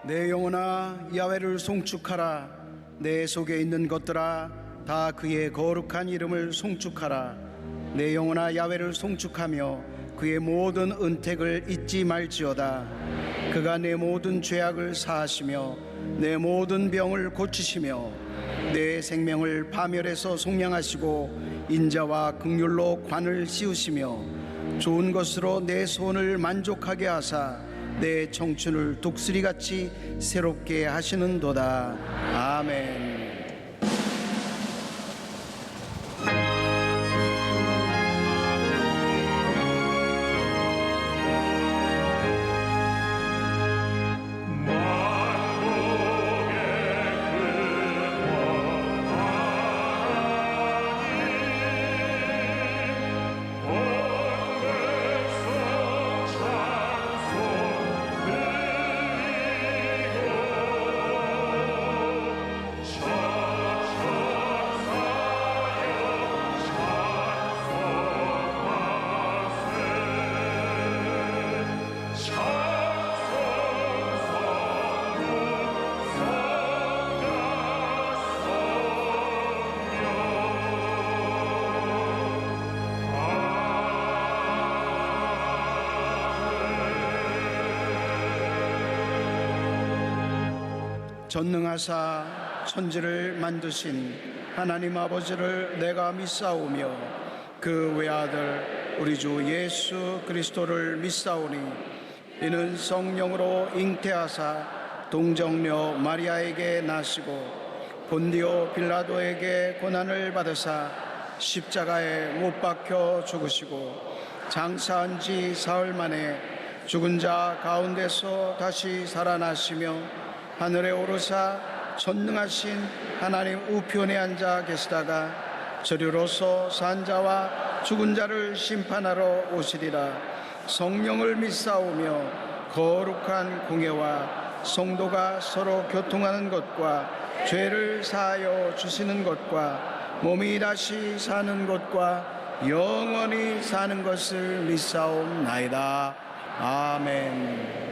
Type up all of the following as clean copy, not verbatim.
내 영혼아 야훼를 송축하라. 내 속에 있는 것들아 다 그의 거룩한 이름을 송축하라. 내 영혼아 야훼를 송축하며 그의 모든 은택을 잊지 말지어다. 그가 내 모든 죄악을 사하시며 내 모든 병을 고치시며 내 생명을 파멸에서 속량하시고 인자와 긍휼로 관을 씌우시며 좋은 것으로 내 손을 만족하게 하사 내 청춘을 독수리같이 새롭게 하시는도다. 아멘. 전능하사 천지를 만드신 하나님 아버지를 내가 믿사오며 그 외아들 우리 주 예수 그리스도를 믿사오니 이는 성령으로 잉태하사 동정녀 마리아에게 나시고 본디오 빌라도에게 고난을 받으사 십자가에 못 박혀 죽으시고 장사한 지 사흘 만에 죽은 자 가운데서 다시 살아나시며 하늘에 오르사 전능하신 하나님 우편에 앉아 계시다가 저리로서 산 자와 죽은 자를 심판하러 오시리라. 성령을 믿사오며 거룩한 공예와 성도가 서로 교통하는 것과 죄를 사하여 주시는 것과 몸이 다시 사는 것과 영원히 사는 것을 믿사옵나이다. 아멘.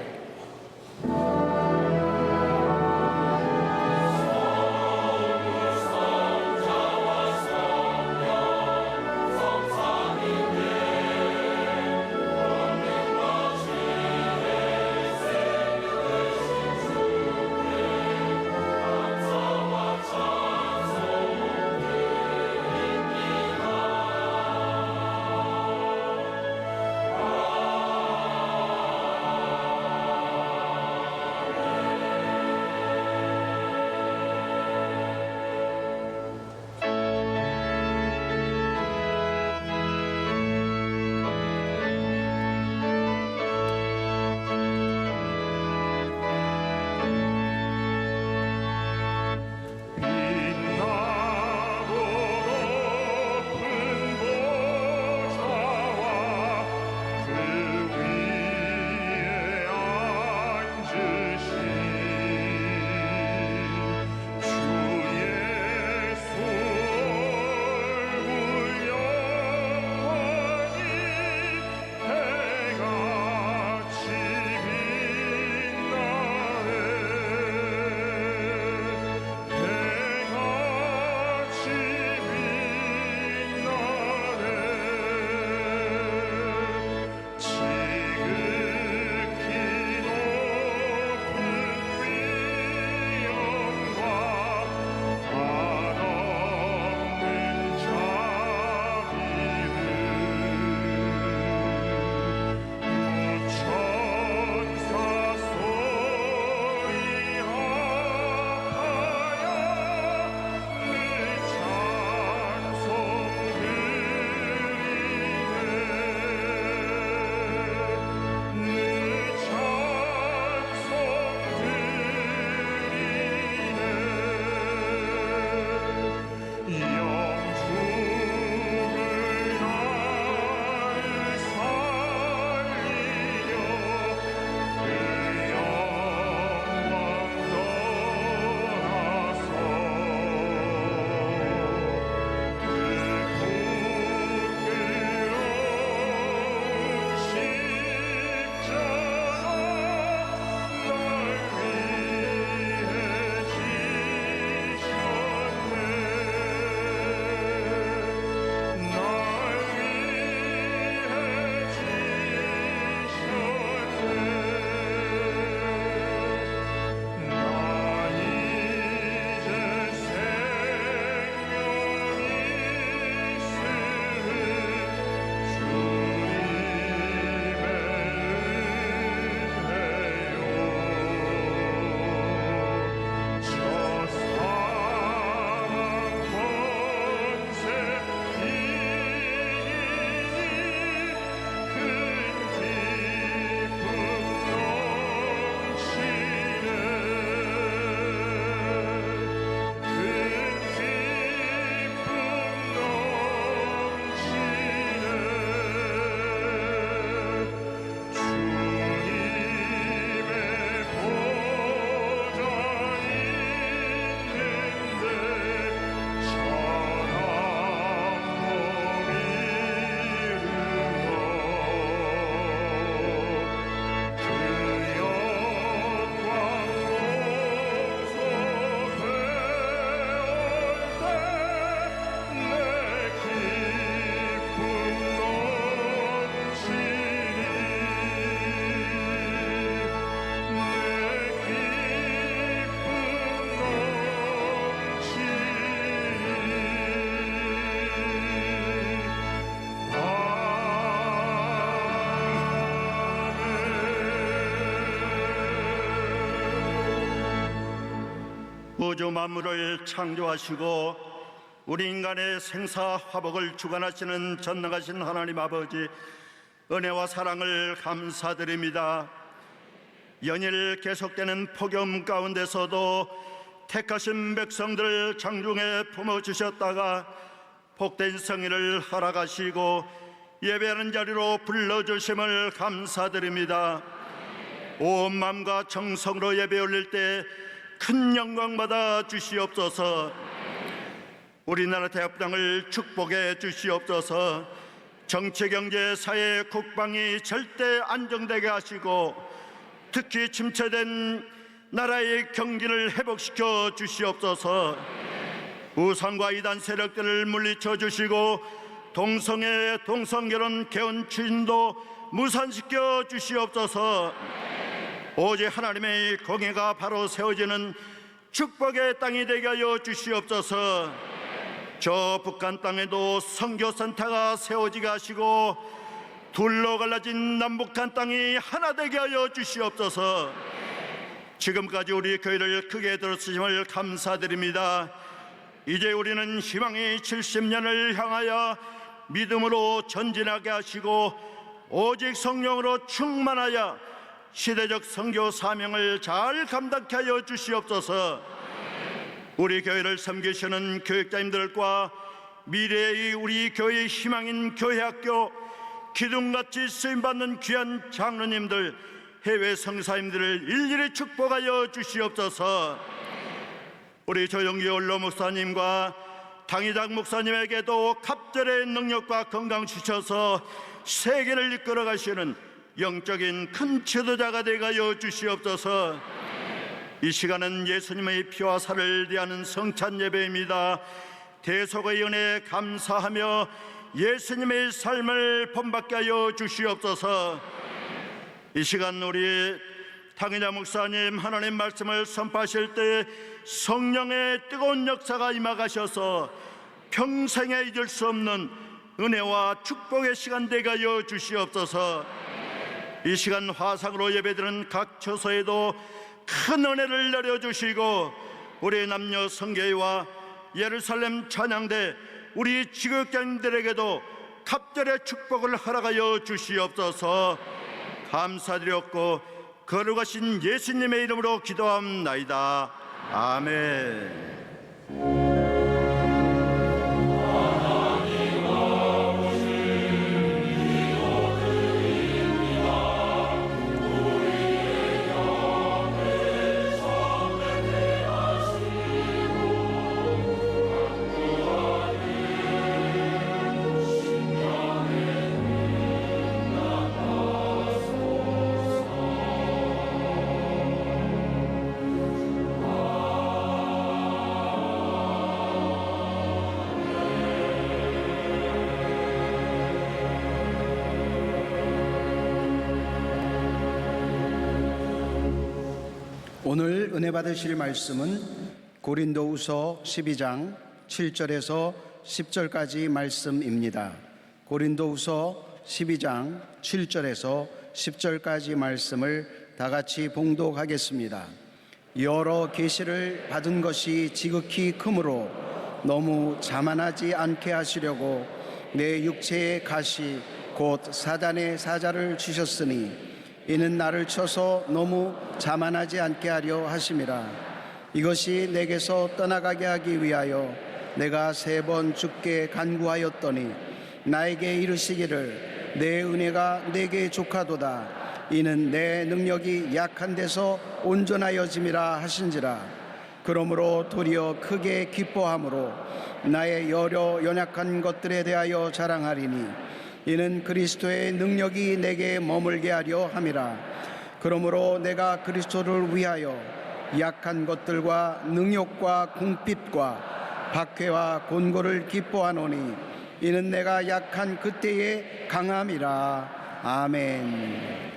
우주 만물을 창조하시고 우리 인간의 생사 화복을 주관하시는 전능하신 하나님 아버지, 은혜와 사랑을 감사드립니다. 연일 계속되는 폭염 가운데서도 택하신 백성들을 장중에 품어주셨다가 복된 성의를 허락하시고 예배하는 자리로 불러주심을 감사드립니다. 온 마음과 정성으로 예배 올릴 때 큰 영광 받아 주시옵소서. 우리나라 대합당을 축복해 주시옵소서. 정치, 경제, 사회, 국방이 절대 안정되게 하시고 특히 침체된 나라의 경기를 회복시켜 주시옵소서. 우상과 이단 세력들을 물리쳐 주시고 동성애, 동성결혼, 개혼 추진도 무산시켜 주시옵소서. 오직 하나님의 공의가 바로 세워지는 축복의 땅이 되게 하여 주시옵소서. 저 북한 땅에도 선교센터가 세워지게 하시고 둘로 갈라진 남북한 땅이 하나 되게 하여 주시옵소서. 지금까지 우리 교회를 크게 들어주심을 감사드립니다. 이제 우리는 희망의 70년을 향하여 믿음으로 전진하게 하시고 오직 성령으로 충만하여 시대적 선교 사명을 잘 감당케 하여 주시옵소서. 우리 교회를 섬기시는 교육자님들과 미래의 우리 교회의 희망인 교회학교, 기둥같이 쓰임받는 귀한 장로님들, 해외 성사님들을 일일이 축복하여 주시옵소서. 우리 조영기 원로 목사님과 당의장 목사님에게도 갑절의 능력과 건강 주셔서 세계를 이끌어 가시는 영적인 큰 지도자가 되게 하여 주시옵소서. 이 시간은 예수님의 피와 살을 대하는 성찬 예배입니다. 대속의 은혜에 감사하며 예수님의 삶을 본받게 하여 주시옵소서. 이 시간 우리 당의자 목사님 하나님 말씀을 선포하실 때 성령의 뜨거운 역사가 임하가셔서 평생에 잊을 수 없는 은혜와 축복의 시간 되게 하여 주시옵소서. 이 시간 화상으로 예배드리는 각 처소에도 큰 은혜를 내려주시고 우리 남녀 성교회와 예루살렘 찬양대 우리 지극장들에게도 갑절의 축복을 허락하여 주시옵소서. 감사드렸고 거룩하신 예수님의 이름으로 기도합나이다. 아멘. 오늘 은혜 받으실 말씀은 고린도후서 12장 7절에서 10절까지 말씀입니다. 고린도후서 12장 7절에서 10절까지 말씀을 다 같이 봉독하겠습니다. 여러 계시를 받은 것이 지극히 크므로 너무 자만하지 않게 하시려고 내 육체의 가시 곧 사단의 사자를 주셨으니 이는 나를 쳐서 너무 자만하지 않게 하려 하심이라. 이것이 내게서 떠나가게 하기 위하여 내가 3번 주께 간구하였더니 나에게 이르시기를 내 은혜가 내게 족하도다. 이는 내 능력이 약한 데서 온전하여짐이라 하신지라. 그러므로 도리어 크게 기뻐함으로 나의 여러 연약한 것들에 대하여 자랑하리니 이는 그리스도의 능력이 내게 머물게 하려 함이라. 그러므로 내가 그리스도를 위하여 약한 것들과 능욕과 궁핍과 박해와 곤고를 기뻐하노니 이는 내가 약한 그때의 강함이라. 아멘.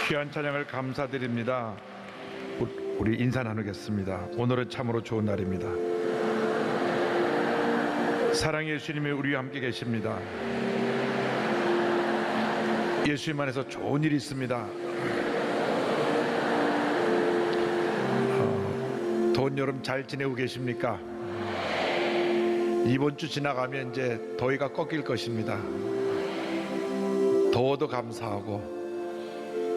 귀한 찬양을 감사드립니다. 우리 인사 나누겠습니다. 오늘은 참으로 좋은 날입니다. 사랑의 예수님이 우리와 함께 계십니다. 예수님 안에서 좋은 일이 있습니다. 더운 여름 잘 지내고 계십니까? 이번 주 지나가면 이제 더위가 꺾일 것입니다. 더워도 감사하고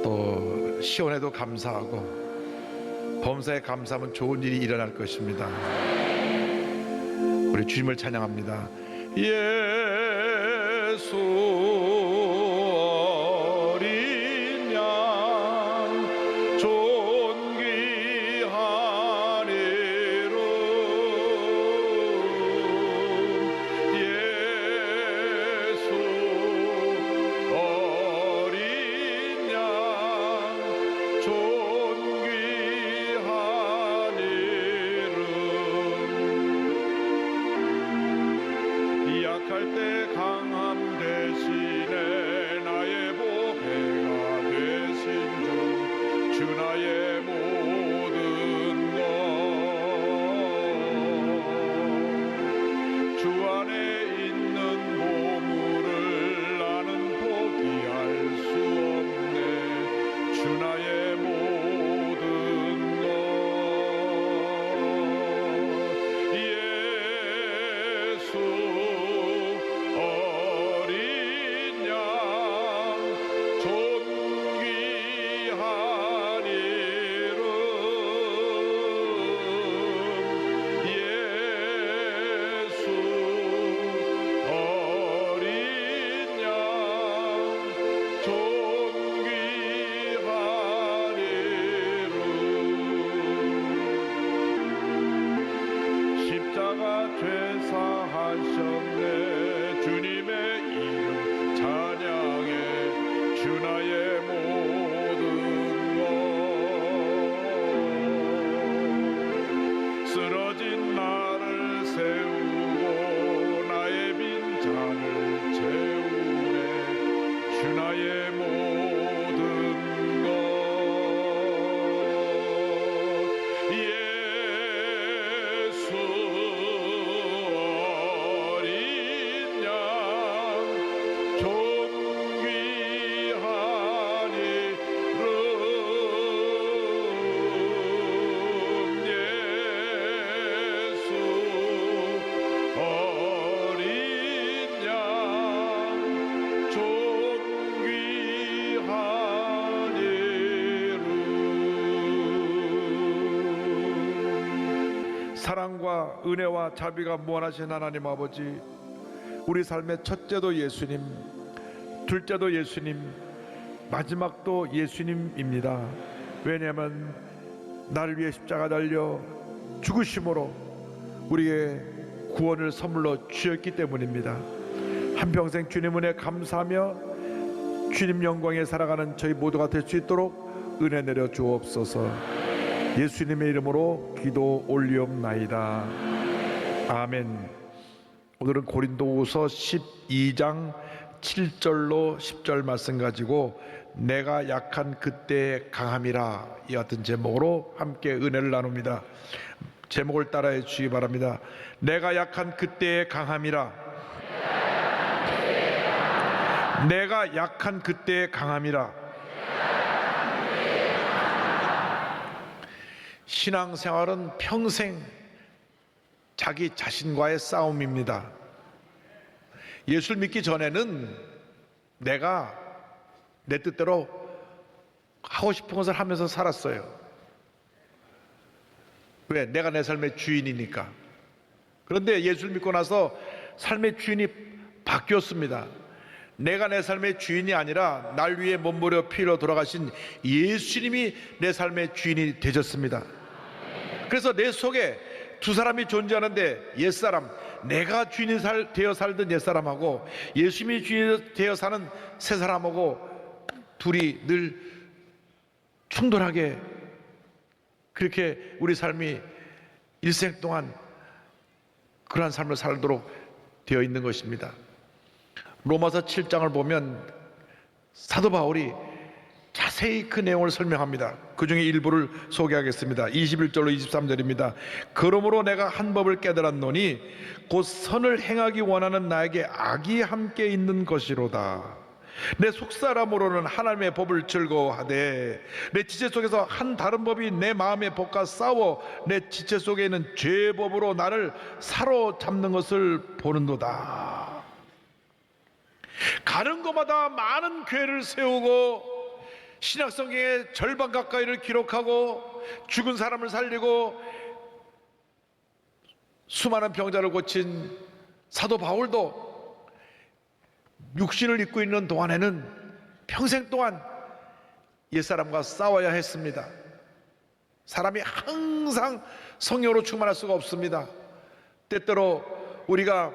또 시원해도 감사하고 범사에 감사하면 좋은 일이 일어날 것입니다. 우리 주님을 찬양합니다. 예수 어린 양 존귀한 이름 예수 어린 양 존귀한 이름 약할 때 강함 대신에 나의 보배가 되신 주 나의 모든 것 주 안에 있는 보물을 나는 포기할 수 없네 주 나의 모든 것 예수 어린 양 존귀한 이름 예수 어린 양 존귀한 이름 십자가 죄사하셨네 주님의 이름 찬양해 주 나의 모든 것 쓰러진 나를 세우고 나의 빈잔을 채우네 주 나의 모든 것 예수 어린 양 존귀한 이름 예수 어린 양 존귀한 이름 사랑과 은혜와 자비가 무한하신 하나님 아버지 우리 삶의 첫째도 예수님 둘째도 예수님 마지막도 예수님입니다. 왜냐하면 나를 위해 십자가 달려 죽으심으로 우리의 구원을 선물로 주셨기 때문입니다. 한평생 주님 은혜 감사하며 주님 영광에 살아가는 저희 모두가 될 수 있도록 은혜 내려 주옵소서. 예수님의 이름으로 기도 올리옵나이다. 아멘. 오늘은 고린도후서 12장 7절로 10절 말씀 가지고 내가 약한 그때의 강함이라 이 같은 제목으로 함께 은혜를 나눕니다. 제목을 따라해 주시기 바랍니다. 내가 약한 그때의 강함이라. 내가 약한 그때의 강함이라. 신앙생활은 평생 자기 자신과의 싸움입니다. 예수를 믿기 전에는 내가 내 뜻대로 하고 싶은 것을 하면서 살았어요. 왜? 내가 내 삶의 주인이니까. 그런데 예수를 믿고 나서 삶의 주인이 바뀌었습니다. 내가 내 삶의 주인이 아니라 날 위해 몸부려 피 흘려 돌아가신 예수님이 내 삶의 주인이 되셨습니다. 그래서 내 속에 두 사람이 존재하는데 옛사람, 내가 주인이 되어 살던 옛사람하고 예수님이 주인이 되어 사는 새 사람하고 둘이 늘 충돌하게 그렇게 우리 삶이 일생 동안 그러한 삶을 살도록 되어 있는 것입니다. 로마서 7장을 보면 사도 바울이 자세히 자세히 그 내용을 설명합니다. 그 중에 일부를 소개하겠습니다. 21절로 23절입니다. 그러므로 내가 한 법을 깨달았노니 곧 선을 행하기 원하는 나에게 악이 함께 있는 것이로다. 내 속사람으로는 하나님의 법을 즐거워하되 내 지체 속에서 한 다른 법이 내 마음의 법과 싸워 내 지체 속에 있는 죄의 법으로 나를 사로잡는 것을 보는도다. 가는 곳마다 많은 궤를 세우고 신약성경의 절반 가까이를 기록하고 죽은 사람을 살리고 수많은 병자를 고친 사도 바울도 육신을 입고 있는 동안에는 평생 동안 옛사람과 싸워야 했습니다. 사람이 항상 성령으로 충만할 수가 없습니다. 때때로 우리가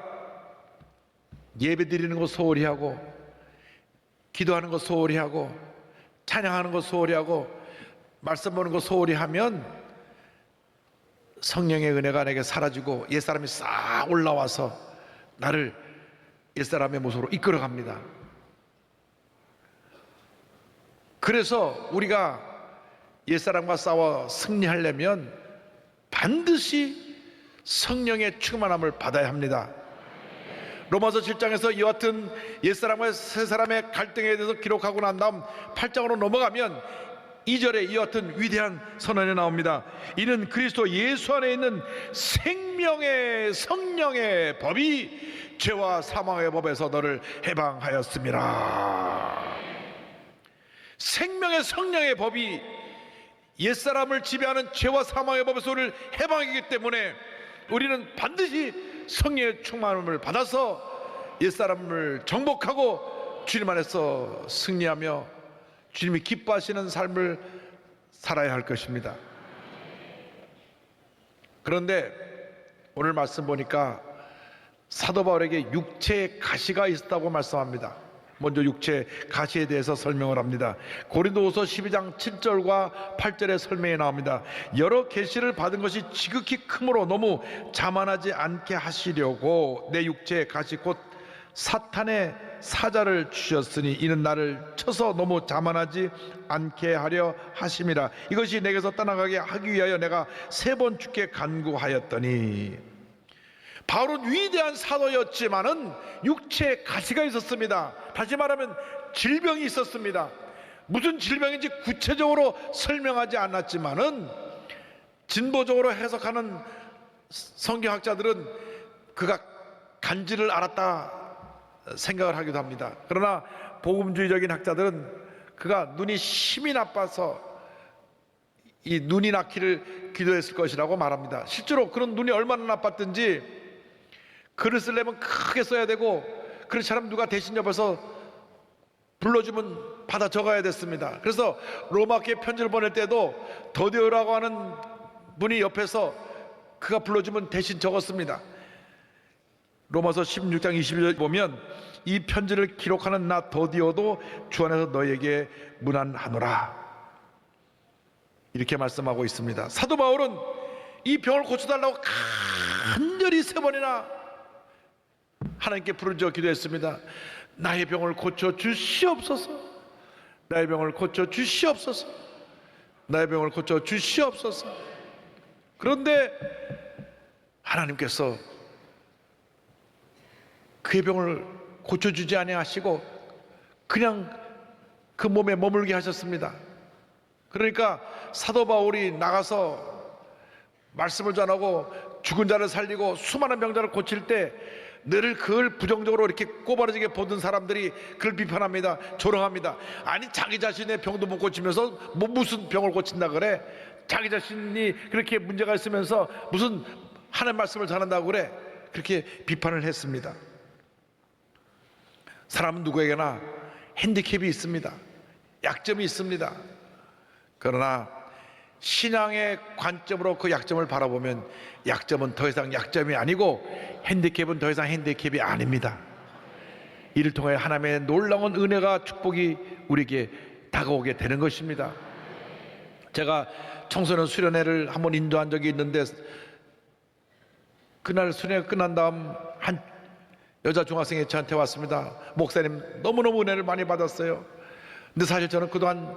예배 드리는 거 소홀히 하고 기도하는 거 소홀히 하고 찬양하는 거 소홀히 하고 말씀 보는 거 소홀히 하면 성령의 은혜가 내게 사라지고 옛사람이 싹 올라와서 나를 옛사람의 모습으로 이끌어갑니다. 그래서 우리가 옛사람과 싸워 승리하려면 반드시 성령의 충만함을 받아야 합니다. 로마서 7장에서 이와 같은 옛사람과 새사람의 갈등에 대해서 기록하고 난 다음 8장으로 넘어가면 2절에 이와 같은 위대한 선언이 나옵니다. 이는 그리스도 예수 안에 있는 생명의 성령의 법이 죄와 사망의 법에서 너를 해방하였음이라. 생명의 성령의 법이 옛사람을 지배하는 죄와 사망의 법에서 우리를 해방하기 때문에 우리는 반드시 성령의 충만함을 받아서 옛사람을 정복하고 주님 안에서 승리하며 주님이 기뻐하시는 삶을 살아야 할 것입니다. 그런데 오늘 말씀 보니까 사도 바울에게 육체의 가시가 있었다고 말씀합니다. 먼저 육체의 가시에 대해서 설명을 합니다. 고린도후서 12장 7절과 8절의 설명이 나옵니다. 여러 계시를 받은 것이 지극히 크므로 너무 자만하지 않게 하시려고 내 육체의 가시 곧 사탄의 사자를 주셨으니 이는 나를 쳐서 너무 자만하지 않게 하려 하심이라. 이것이 내게서 떠나가게 하기 위하여 내가 3번 주께 간구하였더니. 바울은 위대한 사도였지만은 육체에 가시가 있었습니다. 다시 말하면 질병이 있었습니다. 무슨 질병인지 구체적으로 설명하지 않았지만은 진보적으로 해석하는 성경학자들은 그가 간질을 앓았다 생각을 하기도 합니다. 그러나 복음주의적인 학자들은 그가 눈이 심히 나빠서 이 눈이 낫기를 기도했을 것이라고 말합니다. 실제로 그런 눈이 얼마나 나빴든지 글을 쓰려면 크게 써야 되고 그런 사람 누가 대신 옆에서 불러주면 받아 적어야 됐습니다. 그래서 로마교회 편지를 보낼 때도 더디오라고 하는 분이 옆에서 그가 불러주면 대신 적었습니다. 로마서 16장 22절 보면 이 편지를 기록하는 나 더디오도 주 안에서 너에게 문안하노라 이렇게 말씀하고 있습니다. 사도 바울은 이 병을 고쳐달라고 간절히 3번이나 하나님께 부르짖어 기도했습니다. 나의 병을 고쳐 주시옵소서. 나의 병을 고쳐 주시옵소서. 나의 병을 고쳐 주시옵소서. 그런데 하나님께서 그의 병을 고쳐주지 아니하시고 그냥 그 몸에 머물게 하셨습니다. 그러니까 사도 바울이 나가서 말씀을 전하고 죽은 자를 살리고 수많은 병자를 고칠 때 늘 그걸 부정적으로 이렇게 꼬바라지게 보던 사람들이 그를 비판합니다. 조롱합니다. 아니 자기 자신의 병도 못 고치면서 뭐 무슨 병을 고친다 그래? 자기 자신이 그렇게 문제가 있으면서 무슨 하나님 말씀을 전한다고 그래? 그렇게 비판을 했습니다. 사람은 누구에게나 핸디캡이 있습니다. 약점이 있습니다. 그러나 신앙의 관점으로 그 약점을 바라보면 약점은 더 이상 약점이 아니고 핸디캡은 더 이상 핸디캡이 아닙니다. 이를 통해 하나님의 놀라운 은혜가 축복이 우리에게 다가오게 되는 것입니다. 제가 청소년 수련회를 한번 인도한 적이 있는데 그날 수련회가 끝난 다음 한 여자 중학생이 저한테 왔습니다. 목사님 너무너무 은혜를 많이 받았어요. 근데 사실 저는 그동안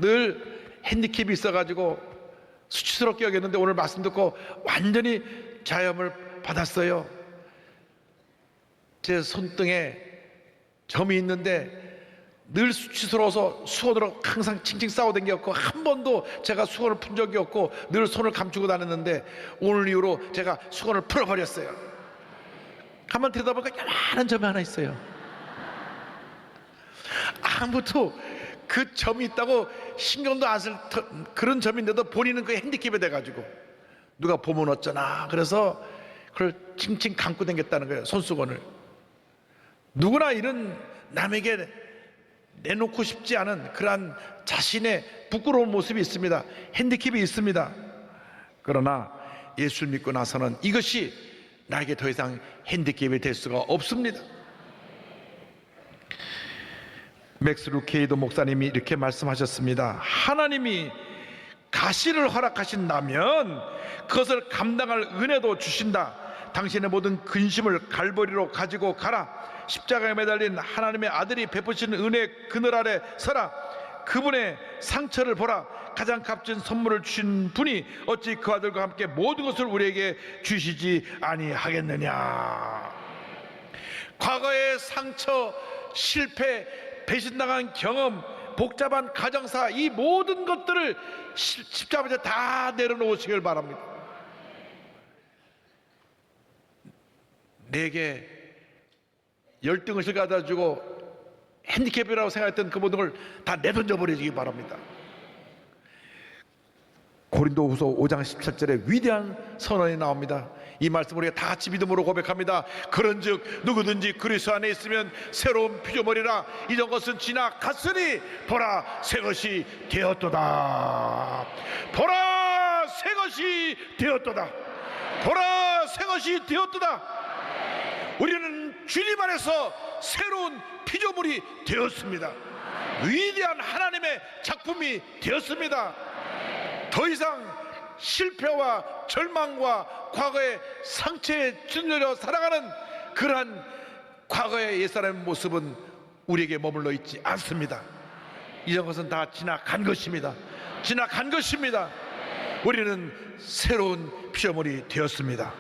늘 핸디캡이 있어가지고 수치스럽게 여겼는데 오늘 말씀 듣고 완전히 자염을 받았어요. 제 손등에 점이 있는데 늘 수치스러워서 수건으로 항상 칭칭 싸워댕겼고 한 번도 제가 수건을 푼 적이 없고 늘 손을 감추고 다녔는데 오늘 이후로 제가 수건을 풀어버렸어요. 한번 들여다보니까 요만한 점이 하나 있어요. 아무도 그 점이 있다고 신경도 안 쓸 그런 점인데도 본인은 그 핸디캡이 돼가지고 누가 보면 어쩌나 그래서 그걸 칭칭 감고 다녔다는 거예요. 손수건을. 누구나 이런 남에게 내놓고 싶지 않은 그러한 자신의 부끄러운 모습이 있습니다. 핸디캡이 있습니다. 그러나 예수를 믿고 나서는 이것이 나에게 더 이상 핸디캡이 될 수가 없습니다. 맥스 루케이도 목사님이 이렇게 말씀하셨습니다. 하나님이 가시를 허락하신다면 그것을 감당할 은혜도 주신다. 당신의 모든 근심을 갈보리로 가지고 가라. 십자가에 매달린 하나님의 아들이 베푸시는 은혜의 그늘 아래 서라. 그분의 상처를 보라. 가장 값진 선물을 주신 분이 어찌 그 아들과 함께 모든 것을 우리에게 주시지 아니하겠느냐. 과거의 상처, 실패, 배신당한 경험, 복잡한 가정사, 이 모든 것들을 십자가에 다 내려놓으시길 바랍니다. 내게 열등을 가져주고 핸디캡이라고 생각했던 그 모든 걸 다 내던져 버리시기 바랍니다. 고린도후서 5장 17절에 위대한 선언이 나옵니다. 이 말씀을 우리가 다 같이 믿음으로 고백합니다. 그런즉 누구든지 그리스도 안에 있으면 새로운 피조물이라. 이전 것은 지나갔으니 보라 새것이 되었도다. 보라 새것이 되었도다. 보라 새것이 되었도다. 우리는 주님 안에서 새로운 피조물이 되었습니다. 위대한 하나님의 작품이 되었습니다. 더 이상 실패와 절망과 과거의 상처에 찔려 살아가는 그러한 과거의 옛사람의 모습은 우리에게 머물러 있지 않습니다. 이런 것은 다 지나간 것입니다. 지나간 것입니다. 우리는 새로운 피조물이 되었습니다.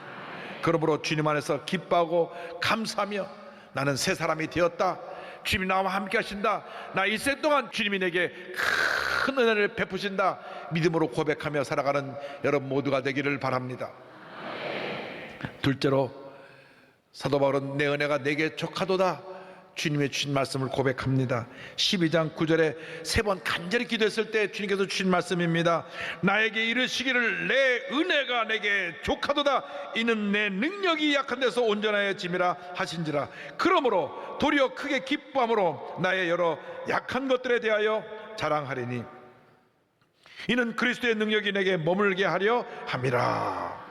그러므로 주님 안에서 기뻐하고 감사하며 나는 새 사람이 되었다. 주님이 나와 함께 하신다. 나 일생 동안 주님이 내게 큰 은혜를 베푸신다. 믿음으로 고백하며 살아가는 여러분 모두가 되기를 바랍니다. 둘째로 사도 바울은 내 은혜가 내게 족하도다. 주님의 주신 말씀을 고백합니다. 12장 9절에 세 번 간절히 기도했을 때 주님께서 주신 말씀입니다. 나에게 이르시기를 내 은혜가 내게 족하도다. 이는 내 능력이 약한 데서 온전하여 짐이라 하신지라. 그러므로 도리어 크게 기뻐함으로 나의 여러 약한 것들에 대하여 자랑하리니 이는 그리스도의 능력이 내게 머물게 하려 함이라.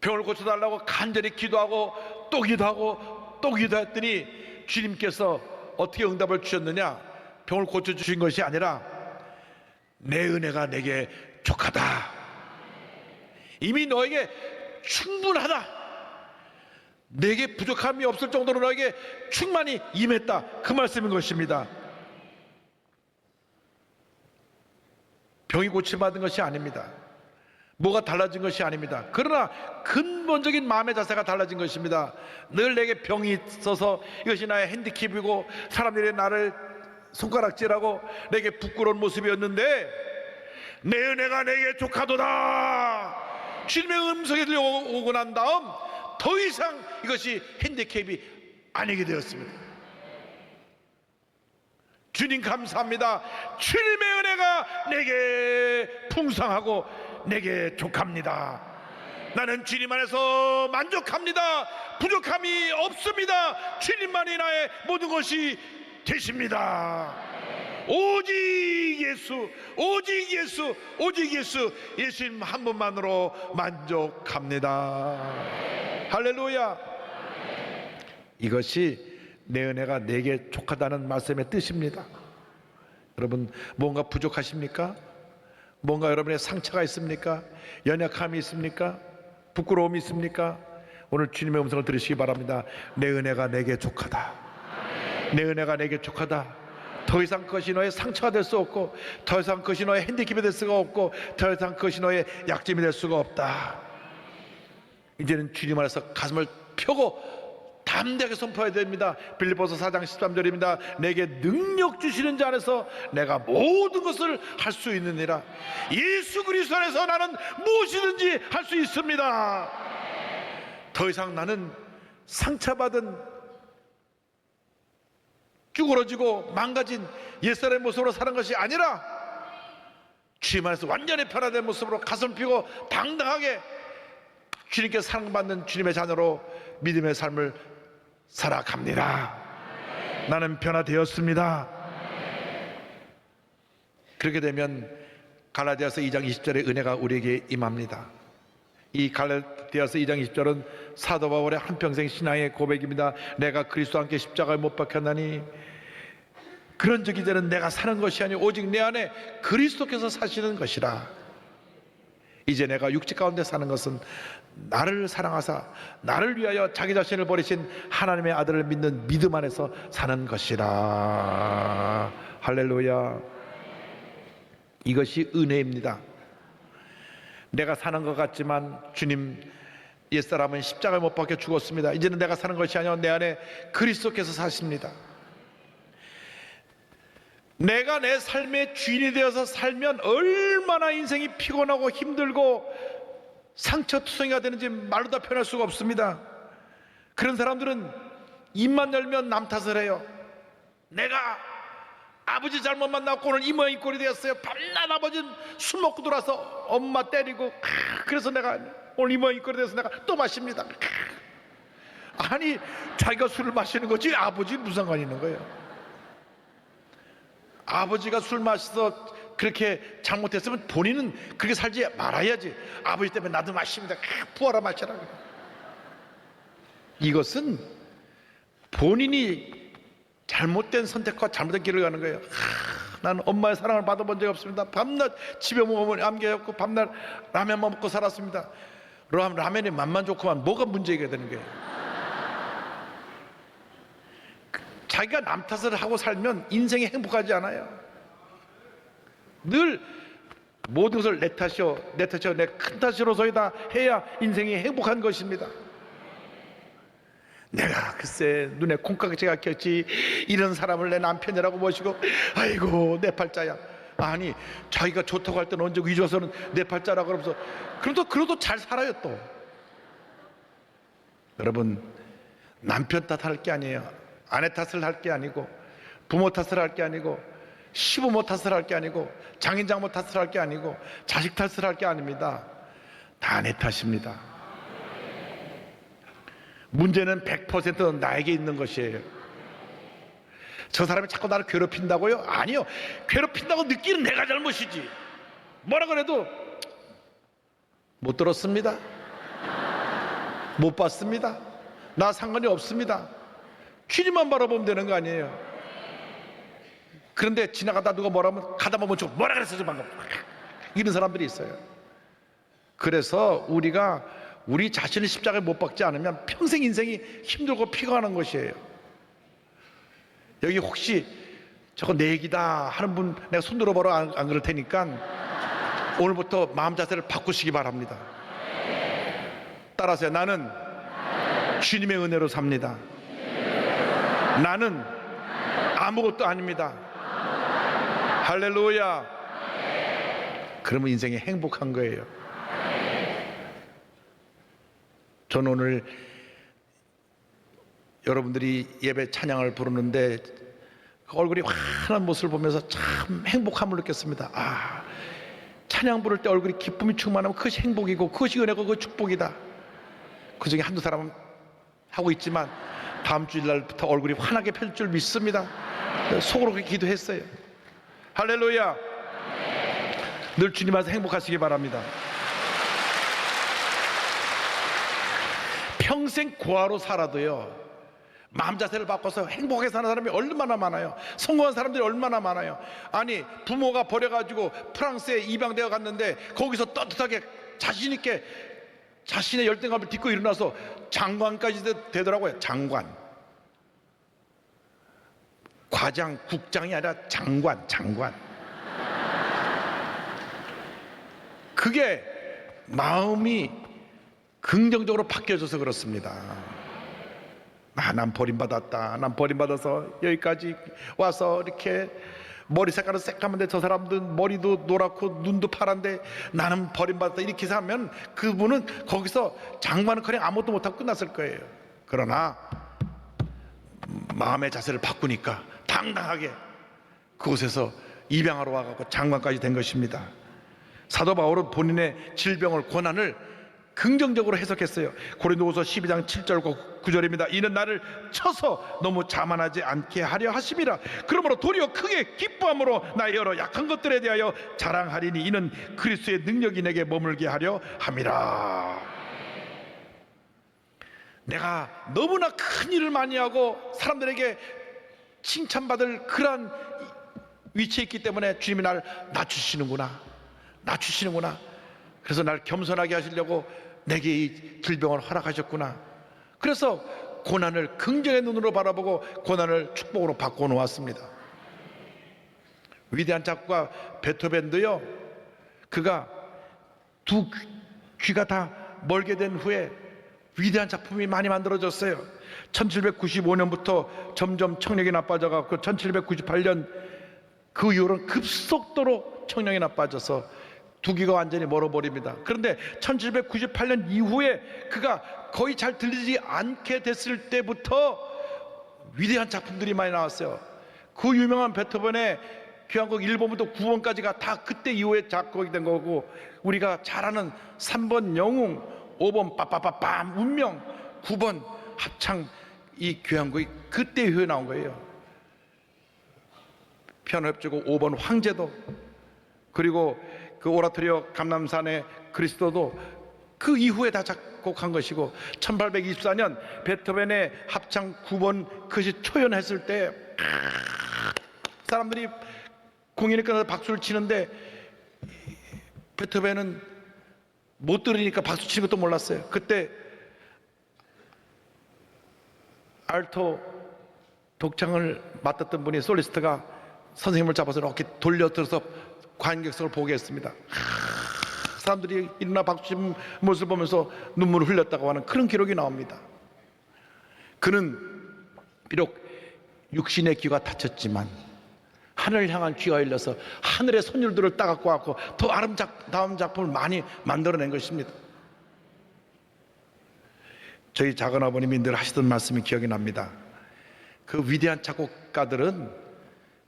병을 고쳐달라고 간절히 기도하고 또 기도하고 또 기도했더니 주님께서 어떻게 응답을 주셨느냐? 병을 고쳐주신 것이 아니라 내 은혜가 내게 족하다. 이미 너에게 충분하다. 내게 부족함이 없을 정도로 너에게 충만히 임했다. 그 말씀인 것입니다. 병이 고침받은 것이 아닙니다. 뭐가 달라진 것이 아닙니다. 그러나 근본적인 마음의 자세가 달라진 것입니다. 늘 내게 병이 있어서 이것이 나의 핸디캡이고 사람들이 나를 손가락질하고 내게 부끄러운 모습이었는데 내 은혜가 내게 족하도다. 주님의 음성이 들려오고 난 다음 더 이상 이것이 핸디캡이 아니게 되었습니다. 주님 감사합니다. 주님의 은혜가 내게 풍성하고 내게 족합니다. 나는 주님 안에서 만족합니다. 부족함이 없습니다. 주님만이 나의 모든 것이 되십니다. 오직 예수, 오직 예수, 오직 예수, 예수님 한 분만으로 만족합니다. 할렐루야. 이것이 내 은혜가 내게 족하다는 말씀의 뜻입니다. 여러분 뭔가 부족하십니까? 뭔가 여러분의 상처가 있습니까? 연약함이 있습니까? 부끄러움이 있습니까? 오늘 주님의 음성을 들으시기 바랍니다. 내 은혜가 내게 족하다. 내 은혜가 내게 족하다. 더 이상 그것이 너의 상처가 될 수 없고, 더 이상 그것이 너의 핸디캡이 될 수가 없고, 더 이상 그것이 너의 약점이 될 수가 없다. 이제는 주님 안에서 가슴을 펴고 담대하게 선포해야 됩니다. 빌립보서 4장 13절입니다. 내게 능력 주시는 자 안에서 내가 모든 것을 할 수 있느니라. 예수 그리스도 안에서 나는 무엇이든지 할 수 있습니다. 더 이상 나는 상처받은, 쭈그러지고 망가진 옛사람의 모습으로 사는 것이 아니라 주님 안에서 완전히 변화된 모습으로 가슴 펴고 당당하게 주님께 사랑받는 주님의 자녀로 믿음의 삶을 살아갑니다. 나는 변화되었습니다. 그렇게 되면 갈라디아서 2장 20절의 은혜가 우리에게 임합니다. 이 갈라디아서 2장 20절은 사도 바울의 한평생 신앙의 고백입니다. 내가 그리스도와 함께 십자가에 못 박혔나니 그런 적 이제는 내가 사는 것이 아니오 오직 내 안에 그리스도께서 사시는 것이라. 이제 내가 육체 가운데 사는 것은 나를 사랑하사 나를 위하여 자기 자신을 버리신 하나님의 아들을 믿는 믿음 안에서 사는 것이라. 할렐루야. 이것이 은혜입니다. 내가 사는 것 같지만 주님, 옛사람은 십자가에 못 박혀 죽었습니다. 이제는 내가 사는 것이 아니라 내 안에 그리스도께서 사십니다. 내가 내 삶의 주인이 되어서 살면 얼마나 인생이 피곤하고 힘들고 상처투성이가 되는지 말로 다 표현할 수가 없습니다. 그런 사람들은 입만 열면 남 탓을 해요. 내가 아버지 잘못 만나고 오늘 이 모양 이 꼴이 되었어요. 밤낮 아버지는 술 먹고 들어와서 엄마 때리고, 그래서 내가 오늘 이 모양 이 꼴이 되어서 내가 또 마십니다. 아니, 자기가 술을 마시는 거지 아버지 무슨 상관이 있는 거예요. 아버지가 술 마셔서 그렇게 잘못했으면 본인은 그렇게 살지 말아야지. 아버지 때문에 나도 마십니다. 부어라 마셔라. 이것은 본인이 잘못된 선택과 잘못된 길을 가는 거예요. 나는 엄마의 사랑을 받아본 적이 없습니다. 밤낮 집에 먹으면 암기했고 밤낮 라면만 먹고 살았습니다. 라면이 맛만 좋고만 뭐가 문제가 되는 거예요. 자기가 남 탓을 하고 살면 인생이 행복하지 않아요. 늘 모든 것을 내 탓이요 내 큰 탓으로서이다 해야 인생이 행복한 것입니다. 내가 글쎄 눈에 콩깍지가 꼈지 이런 사람을 내 남편이라고 모시고 아이고 내 팔자야. 아니, 자기가 좋다고 할 때는 언제 위조서는 내 팔자라고 그러면서 그래도 잘 살아요. 또 여러분, 남편 탓할 게 아니에요. 아내 탓을 할 게 아니고, 부모 탓을 할 게 아니고, 시부모 탓을 할 게 아니고, 장인 장모 탓을 할 게 아니고, 자식 탓을 할 게 아닙니다. 다 내 탓입니다. 문제는 100% 나에게 있는 것이에요. 저 사람이 자꾸 나를 괴롭힌다고요? 아니요. 괴롭힌다고 느끼는 내가 잘못이지. 뭐라 그래도 못 들었습니다. 못 봤습니다. 나 상관이 없습니다. 주님만 바라보면 되는 거 아니에요. 그런데 지나가다 누가 뭐라 하면 가다 보면 좀 뭐라 그랬어 저 방금 이런 사람들이 있어요. 그래서 우리가 우리 자신을 십자가에 못 박지 않으면 평생 인생이 힘들고 피곤한 것이에요. 여기 혹시 저거 내 얘기다 하는 분 내가 손 들어보라. 안 그럴 테니까 오늘부터 마음 자세를 바꾸시기 바랍니다. 따라하세요. 나는 주님의 은혜로 삽니다. 나는 아무것도 아닙니다. 할렐루야. 그러면 인생이 행복한 거예요. 저는 오늘 여러분들이 예배 찬양을 부르는데 그 얼굴이 환한 모습을 보면서 참 행복함을 느꼈습니다. 아, 찬양 부를 때 얼굴이 기쁨이 충만하면 그것이 행복이고 그것이 은혜고 그것이 축복이다. 그 중에 한두 사람은 하고 있지만 다음 주일날부터 얼굴이 환하게 펼칠 줄 믿습니다. 속으로 그렇게 기도했어요. 할렐루야. 늘 주님 안에서 행복하시기 바랍니다. 평생 고아로 살아도요 마음 자세를 바꿔서 행복하게 사는 사람이 얼마나 많아요. 성공한 사람들이 얼마나 많아요. 아니, 부모가 버려가지고 프랑스에 입양되어 갔는데 거기서 떳떳하게 자신 있게 자신의 열등감을 딛고 일어나서 장관까지 되더라고요. 장관. 과장, 국장이 아니라 장관. 그게 마음이 긍정적으로 바뀌어져서 그렇습니다. 난 버림받았다. 난 버림받아서 여기까지 와서 이렇게 머리 색깔은 새까만데 저 사람들은 머리도 노랗고 눈도 파란데 나는 버림받았다. 이렇게 하면 그분은 거기서 장관은커녕 아무것도 못하고 끝났을 거예요. 그러나 마음의 자세를 바꾸니까 당당하게 그곳에서 입양하러 와서 장관까지 된 것입니다. 사도 바울은 본인의 질병을, 고난을 긍정적으로 해석했어요. 고린도후서 12장 7절과 9절입니다. 이는 나를 쳐서 너무 자만하지 않게 하려 하심이라. 그러므로 도리어 크게 기뻐함으로 나의 여러 약한 것들에 대하여 자랑하리니 이는 그리스도의 능력이 내게 머물게 하려 함이라. 내가 너무나 큰 일을 많이 하고 사람들에게 칭찬받을 그러한 위치에 있기 때문에 주님이 날 낮추시는구나. 그래서 날 겸손하게 하시려고 내게 이 질병을 허락하셨구나. 그래서 고난을 긍정의 눈으로 바라보고 고난을 축복으로 바꿔놓았습니다. 위대한 작곡가 베토벤도요, 그가 두 귀가 다 멀게 된 후에 위대한 작품이 많이 만들어졌어요. 1795년부터 점점 청력이 나빠져갖고 1798년 그 이후로는 급속도로 청력이 나빠져서 두 귀가 완전히 멀어버립니다. 그런데 1798년 이후에 그가 거의 잘 들리지 않게 됐을 때부터 위대한 작품들이 많이 나왔어요. 그 유명한 베토벤의 교향곡 1번부터 9번까지가 다 그때 이후에 작곡이 된 거고, 우리가 잘 아는 3번 영웅, 5번 빠빠빠빰 운명, 9번 합창, 이 교향곡이 그때 이후에 나온 거예요. 피아노 협주곡 5번 황제도, 그리고 그 오라토리오 감람산의 그리스도도 그 이후에 다 작곡한 것이고, 1824년 베토벤의 합창 9번 그것이 초연했을 때 사람들이 공연이 끝나서 박수를 치는데 베토벤은 못 들으니까 박수 치는 것도 몰랐어요. 그때 알토 독창을 맡았던 분이, 솔리스트가 선생님을 잡아서 이렇게 돌려들어서 관객석을 보게 했습니다. 사람들이 일어나 박수 치는 모습을 보면서 눈물을 흘렸다고 하는 그런 기록이 나옵니다. 그는 비록 육신의 귀가 다쳤지만 하늘을 향한 귀가 열려서 하늘의 선율들을 따갖고 왔고 더 아름다운 작품을 많이 만들어낸 것입니다. 저희 작은아버님이 늘 하시던 말씀이 기억이 납니다. 그 위대한 작곡가들은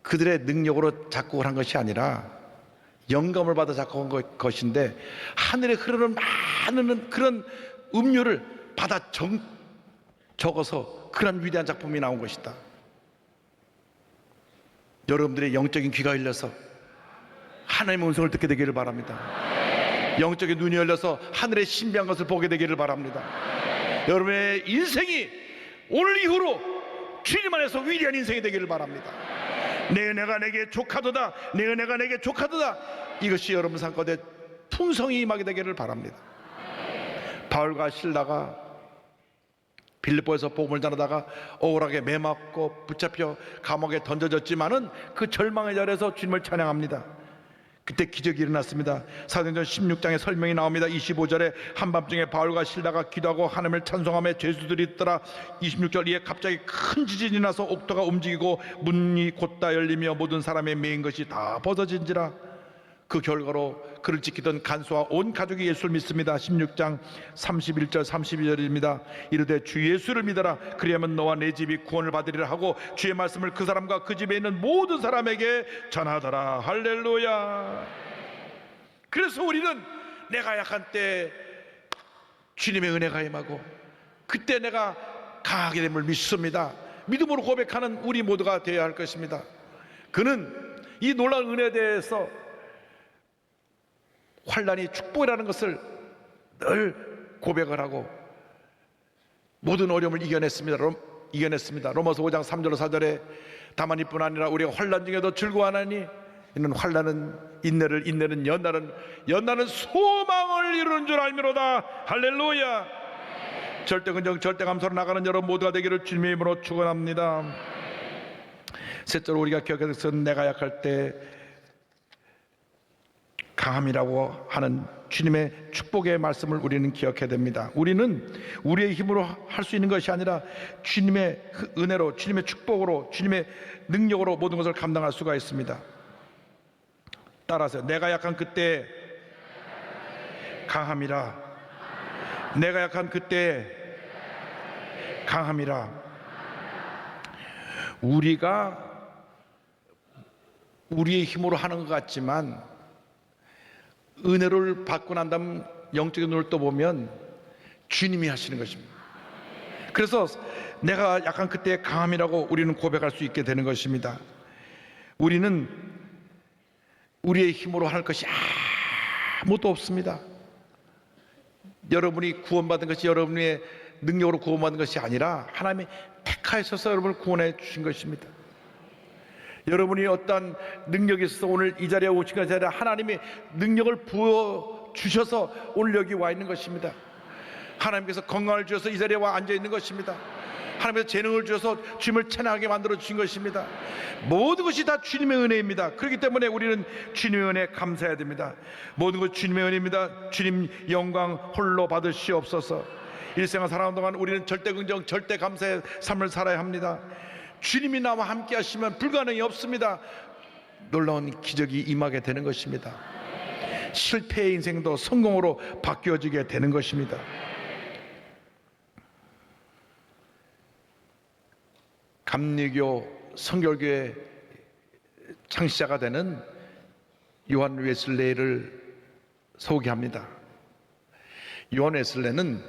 그들의 능력으로 작곡을 한 것이 아니라 영감을 받아 작곡한 것인데, 하늘에 흐르는 많은 그런 음료를 받아 적어서 그런 위대한 작품이 나온 것이다. 여러분들의 영적인 귀가 열려서 하나님의 음성을 듣게 되기를 바랍니다. 영적인 눈이 열려서 하늘의 신비한 것을 보게 되기를 바랍니다. 여러분의 인생이 오늘 이후로 주님 안에서 위대한 인생이 되기를 바랍니다. 내 은혜가 내게 족하도다, 내 은혜가 내게 족하도다, 이것이 여러분 삶 가운데 풍성히 임하게 되기를 바랍니다. 바울과 실라가 빌립보에서 복음을 전하다가 억울하게 매맞고 붙잡혀 감옥에 던져졌지만은 그 절망의 자리에서 주님을 찬양합니다. 그때 기적이 일어났습니다. 사도행전 16장에 설명이 나옵니다. 25절에 한밤중에 바울과 실라가 기도하고 하나님을 찬송하며 죄수들이 있더라. 26절, 이에 갑자기 큰 지진이 나서 옥토가 움직이고 문이 곧다 열리며 모든 사람의 매인 것이 다 벗어진지라. 그 결과로 그를 지키던 간수와 온 가족이 예수를 믿습니다. 16장 31절 32절입니다. 이르되 주 예수를 믿어라, 그리하면 너와 내 집이 구원을 받으리라 하고 주의 말씀을 그 사람과 그 집에 있는 모든 사람에게 전하더라. 할렐루야. 그래서 우리는 내가 약한 때 주님의 은혜가 임하고 그때 내가 강하게 됨을 믿습니다. 믿음으로 고백하는 우리 모두가 되어야 할 것입니다. 그는 이 놀라운 은혜에 대해서 환난이 축복이라는 것을 늘 고백을 하고 모든 어려움을 이겨냈습니다. 로마서 5장 3절 4절에 다만 이뿐 아니라 우리가 환난 중에도 즐거워하나니 이는 환난은 인내를, 인내는 연단은, 연단은 소망을 이루는 줄 알미로다. 할렐루야. 절대 근정 절대 감사로 나가는 여러분 모두가 되기를 주님의 이름으로 축원합니다. 셋째로 우리가 기억해야 될 것은 내가 약할 때 강함이라고 하는 주님의 축복의 말씀을 우리는 기억해야 됩니다. 우리는 우리의 힘으로 할 수 있는 것이 아니라 주님의 은혜로, 주님의 축복으로, 주님의 능력으로 모든 것을 감당할 수가 있습니다. 따라서 내가 약한 그때 강함이라, 내가 약한 그때 강함이라. 우리가 우리의 힘으로 하는 것 같지만 은혜를 받고 난 다음 영적인 눈을 떠보면 주님이 하시는 것입니다. 그래서 내가 약한 그때 강함이라고 우리는 고백할 수 있게 되는 것입니다. 우리는 우리의 힘으로 할 것이 아무것도 없습니다. 여러분이 구원받은 것이 여러분의 능력으로 구원받은 것이 아니라 하나님이 택하셔서 여러분을 구원해 주신 것입니다. 여러분이 어떤 능력이 있어서 오늘 이 자리에 오신 것이 아니라 하나님이 능력을 부어 주셔서 오늘 여기 와 있는 것입니다. 하나님께서 건강을 주셔서 이 자리에 와 앉아 있는 것입니다. 하나님께서 재능을 주셔서 주님을 찬양하게 만들어 주신 것입니다. 모든 것이 다 주님의 은혜입니다. 그렇기 때문에 우리는 주님의 은혜에 감사해야 됩니다. 모든 것이 주님의 은혜입니다. 주님 영광 홀로 받으시옵소서. 일생을 살아가는 동안 우리는 절대 긍정, 절대 감사의 삶을 살아야 합니다. 주님이 나와 함께 하시면 불가능이 없습니다. 놀라운 기적이 임하게 되는 것입니다. 실패의 인생도 성공으로 바뀌어지게 되는 것입니다. 감리교 성결교회 창시자가 되는 요한 웨슬레이를 소개합니다. 요한 웨슬레이는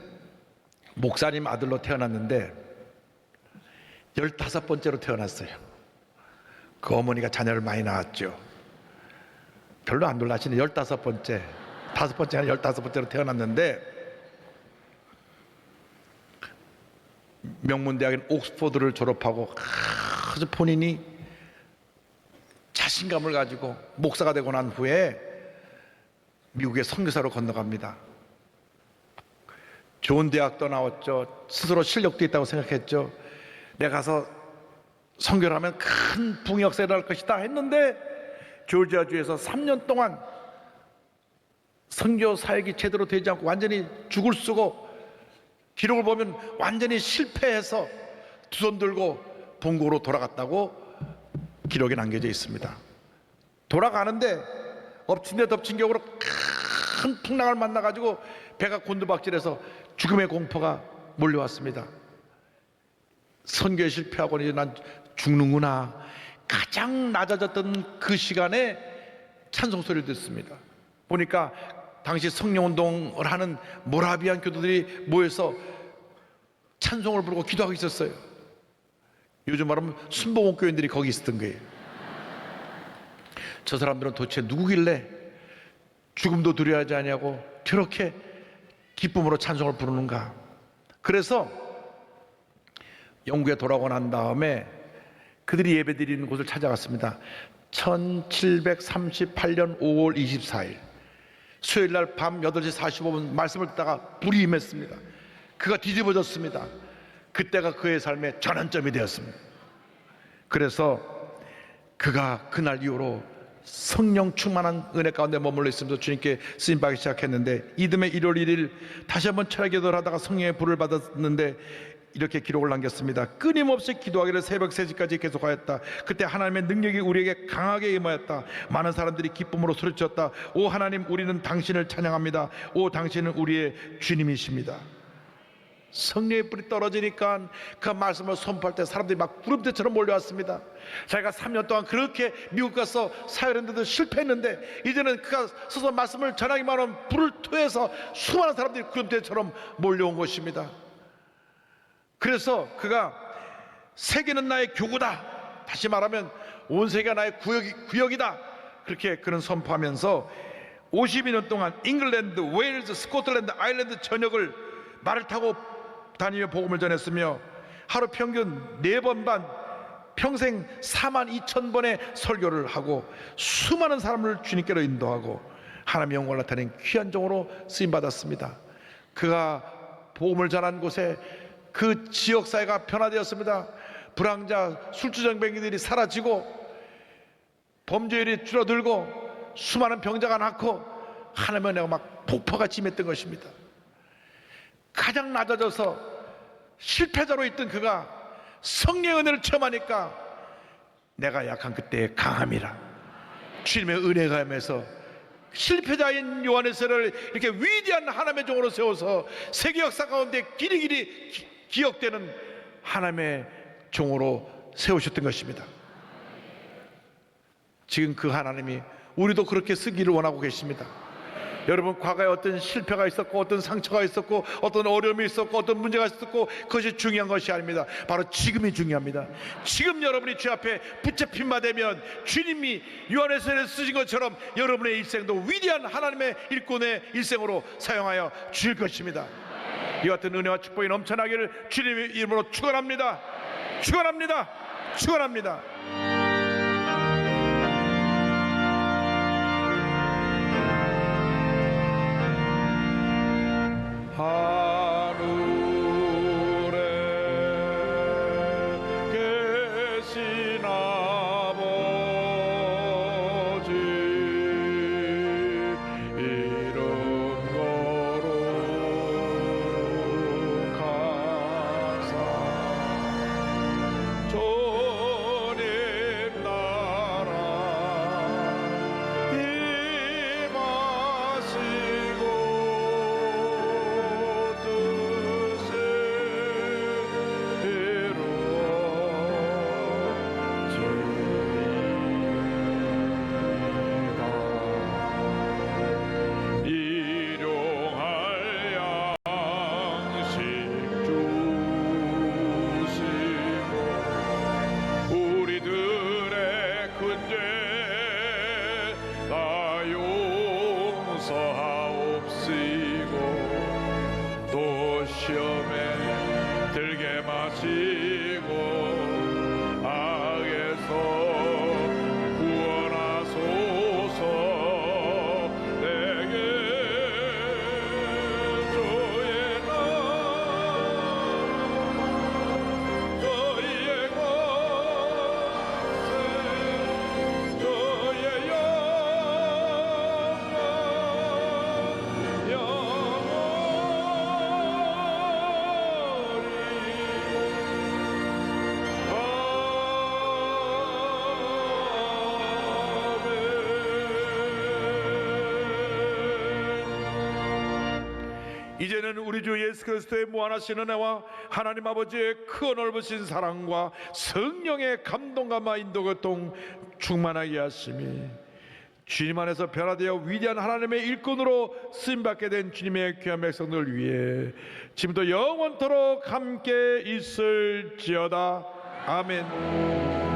목사님 아들로 태어났는데 15번째로 태어났어요. 그 어머니가 자녀를 많이 낳았죠. 별로 안 놀라시네. 15번째, 5번째 아니라 15번째로 태어났는데 명문대학인 옥스퍼드를 졸업하고 아주 본인이 자신감을 가지고 목사가 되고 난 후에 미국의 선교사로 건너갑니다. 좋은 대학도 나왔죠. 스스로 실력도 있다고 생각했죠. 내가 가서 선교를 하면 큰 붕의 역사가 일어날 것이다 했는데 조지아주에서 3년 동안 선교 사역이 제대로 되지 않고 완전히 죽을 쓰고 기록을 보면 완전히 실패해서 두 손 들고 본국으로 돌아갔다고 기록에 남겨져 있습니다. 돌아가는데 엎친 데 덮친 격으로 큰 풍랑을 만나가지고 배가 곤두박질해서 죽음의 공포가 몰려왔습니다. 선교에 실패하고 이제 난 죽는구나. 가장 낮아졌던 그 시간에 찬송 소리를 듣습니다. 보니까 당시 성령운동을 하는 모라비안 교도들이 모여서 찬송을 부르고 기도하고 있었어요. 요즘 말하면 순복음 교인들이 거기 있었던 거예요. 저 사람들은 도대체 누구길래 죽음도 두려워하지 않냐고 저렇게 기쁨으로 찬송을 부르는가. 그래서 영국에 돌아오고 난 다음에 그들이 예배드리는 곳을 찾아갔습니다. 1738년 5월 24일 수요일 날 밤 8시 45분 말씀을 듣다가 불이 임했습니다. 그가 뒤집어졌습니다. 그때가 그의 삶의 전환점이 되었습니다. 그래서 그가 그날 이후로 성령 충만한 은혜 가운데 머물러 있으면서 주님께 쓰임받기 시작했는데 이듬해 1월 1일 다시 한번 철야 기도를 하다가 성령의 불을 받았는데 이렇게 기록을 남겼습니다. 끊임없이 기도하기를 새벽 3시까지 계속하였다. 그때 하나님의 능력이 우리에게 강하게 임하였다. 많은 사람들이 기쁨으로 소리쳤다. 오 하나님, 우리는 당신을 찬양합니다. 오 당신은 우리의 주님이십니다. 성령의 불이 떨어지니까 그 말씀을 선포할 때 사람들이 막 구름대처럼 몰려왔습니다. 자기가 3년 동안 그렇게 미국 가서 사역했는데도 실패했는데 이제는 그가 서서 말씀을 전하기만 하면 불을 토해서 수많은 사람들이 구름대처럼 몰려온 것입니다. 그래서 그가 세계는 나의 교구다. 다시 말하면 온 세계가 나의 구역이다. 그렇게 그는 선포하면서 52년 동안 잉글랜드, 웨일즈, 스코틀랜드, 아일랜드 전역을 말을 타고 다니며 복음을 전했으며 하루 평균 4번 반 평생 42,000번의 설교를 하고 수많은 사람을 주님께로 인도하고 하나님의 영광을 나타낸 귀한 종으로 쓰임받았습니다. 그가 복음을 전한 곳에 그 지역사회가 변화되었습니다. 불황자 술주정뱅이들이 사라지고 범죄율이 줄어들고 수많은 병자가 낫고 하나님의 은혜가 막 폭포같이 임했던 것입니다. 가장 낮아져서 실패자로 있던 그가 성령의 은혜를 체험하니까 내가 약한 그때의 강함이라 주님의 은혜가 임해서 실패자인 요한의서를 이렇게 위대한 하나님의 종으로 세워서 세계 역사 가운데 길이길이 기억되는 하나님의 종으로 세우셨던 것입니다. 지금 그 하나님이 우리도 그렇게 쓰기를 원하고 계십니다. 여러분, 과거에 어떤 실패가 있었고 어떤 상처가 있었고 어떤 어려움이 있었고 어떤 문제가 있었고 그것이 중요한 것이 아닙니다. 바로 지금이 중요합니다. 지금 여러분이 주 앞에 붙잡힌 바 되면 주님이 요한에서 쓰신 것처럼 여러분의 일생도 위대한 하나님의 일꾼의 일생으로 사용하여 주실 것입니다. 이와 같은 은혜와 축복이 넘쳐나기를 주님의 이름으로 축원합니다. 축원합니다. 축원합니다. 하늘에 계신 아버지 이름 거룩하사 주님 나라 임하시고 또 시험에 들게 마시고 악에서 구원하소서. 내게 주의 나라 주의 권세 주의 이제는 우리 주 예수 그리스도의 무한하신 은혜와 하나님 아버지의 크 넓으신 사랑과 성령의 감동감과 인도교통 충만하게 하심이 주님 안에서 변화되어 위대한 하나님의 일꾼으로 쓰임받게 된 주님의 귀한 백성들 위해 지금도 영원토록 함께 있을지어다. 아멘.